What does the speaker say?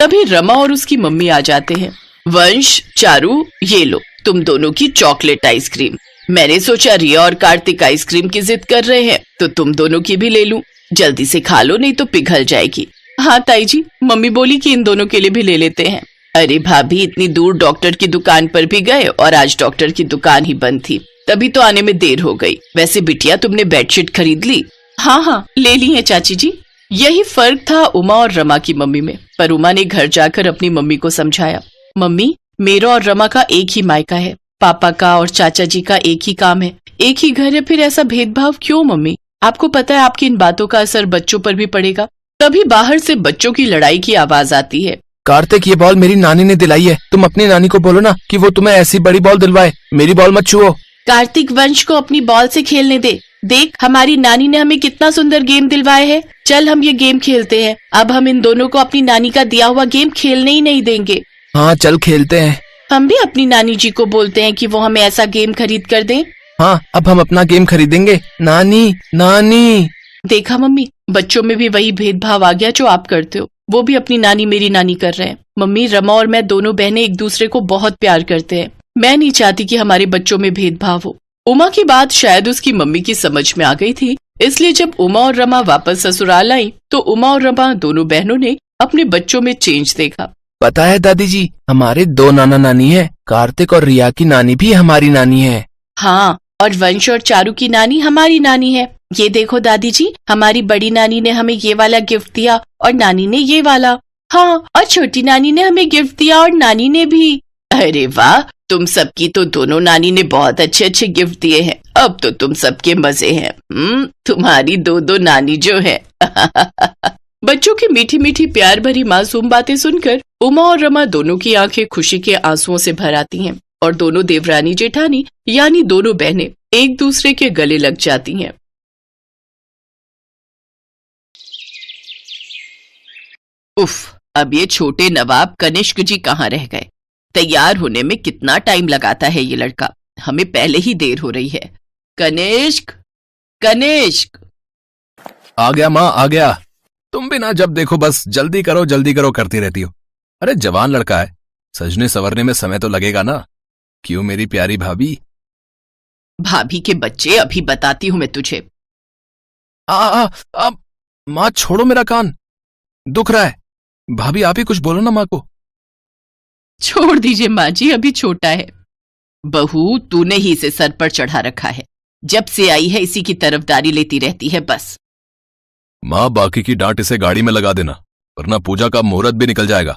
तभी रमा और उसकी मम्मी आ जाते हैं। वंश, चारू, ये लो तुम दोनों की चॉकलेट आइसक्रीम। मैंने सोचा रिया और कार्तिक आइसक्रीम की जिद कर रहे हैं तो तुम दोनों की भी ले लूं। जल्दी से खा लो नहीं तो पिघल जाएगी। हाँ ताई जी, मम्मी बोली कि इन दोनों के लिए भी ले लेते हैं। अरे भाभी, इतनी दूर डॉक्टर की दुकान पर भी गए और आज डॉक्टर की दुकान ही बंद थी, तभी तो आने में देर हो गई। वैसे बिटिया, तुमने बेडशीट खरीद ली? हाँ ले ली है चाची जी। यही फर्क था उमा और रमा की मम्मी में। पर उमा ने घर जाकर अपनी मम्मी को समझाया, मम्मी मेरा और रमा का एक ही मायका है, पापा का और चाचा जी का एक ही काम है, एक ही घर है, फिर ऐसा भेदभाव क्यों मम्मी? आपको पता है आपकी इन बातों का असर बच्चों पर भी पड़ेगा। तभी बाहर से बच्चों की लड़ाई की आवाज आती है। कार्तिक, ये बॉल मेरी नानी ने दिलाई है, तुम अपनी नानी को बोलो ना कि वो तुम्हें ऐसी बड़ी बॉल दिलवाए, मेरी बॉल मत छुओ। कार्तिक, वंश को अपनी बॉल से खेलने दे। देख, हमारी नानी ने हमें कितना सुंदर गेम दिलवाया है। चल हम ये गेम खेलते हैं। अब हम इन दोनों को अपनी नानी का दिया हुआ गेम खेलने ही नहीं देंगे। हाँ चल खेलते हैं। हम भी अपनी नानी जी को बोलते हैं कि वो हमें ऐसा गेम खरीद कर दें। हाँ, अब हम अपना गेम खरीदेंगे। नानी नानी। देखा मम्मी, बच्चों में भी वही भेदभाव आ गया जो आप करते हो। वो भी अपनी नानी मेरी नानी कर रहे हैं। मम्मी, रमा और मैं दोनों बहनें एक दूसरे को बहुत प्यार करते हैं। मैं नहीं चाहती कि हमारे बच्चों में भेदभाव हो। उमा की बात शायद उसकी मम्मी की समझ में आ गई थी, इसलिए जब उमा और रमा वापस ससुराल आई तो उमा और रमा दोनों बहनों ने अपने बच्चों में चेंज देखा। पता है दादी जी, हमारे 2 नाना नानी है, कार्तिक और रिया की नानी भी हमारी नानी है। हाँ, और वंश और चारू की नानी हमारी नानी है। ये देखो दादी जी, हमारी बड़ी नानी ने हमें ये वाला गिफ्ट दिया और नानी ने ये वाला। हाँ, और छोटी नानी ने हमें गिफ्ट दिया और नानी ने भी। अरे वाह, तुम सबकी तो दोनों नानी ने बहुत अच्छे अच्छे गिफ्ट दिए हैं। अब तो तुम सबके मजे हैं। तुम्हारी 2 नानी जो है। बच्चों की मीठी मीठी प्यार भरी मासूम बातें सुनकर उमा और रमा दोनों की आंखें खुशी के आंसुओं से भर आती हैं और दोनों देवरानी जेठानी यानी दोनों बहनें एक दूसरे के गले लग जाती हैं। उफ, अब ये छोटे नवाब कनिष्क जी कहाँ रह गए? तैयार होने में कितना टाइम लगाता है ये लड़का, हमें पहले ही देर हो रही है। कनिष्क, कनिष्क। आ गया माँ, आ गया। तुम भी ना जब देखो बस जल्दी करो करती रहती हो। अरे जवान लड़का है, सजने संवरने में समय तो लगेगा ना। क्यों मेरी प्यारी भाभी? भाभी के बच्चे, अभी बताती हूँ मैं तुझे। माँ छोड़ो मेरा कान, दुख रहा है। भाभी आप ही कुछ बोलो ना माँ को। छोड़ दीजिए माँ जी, अभी छोटा है। बहू, तूने ही इसे सर पर चढ़ा रखा है, जब से आई है इसी की तरफदारी लेती रहती है बस। माँ, बाकी की डांट इसे गाड़ी में लगा देना, वरना पूजा का मुहूर्त भी निकल जाएगा।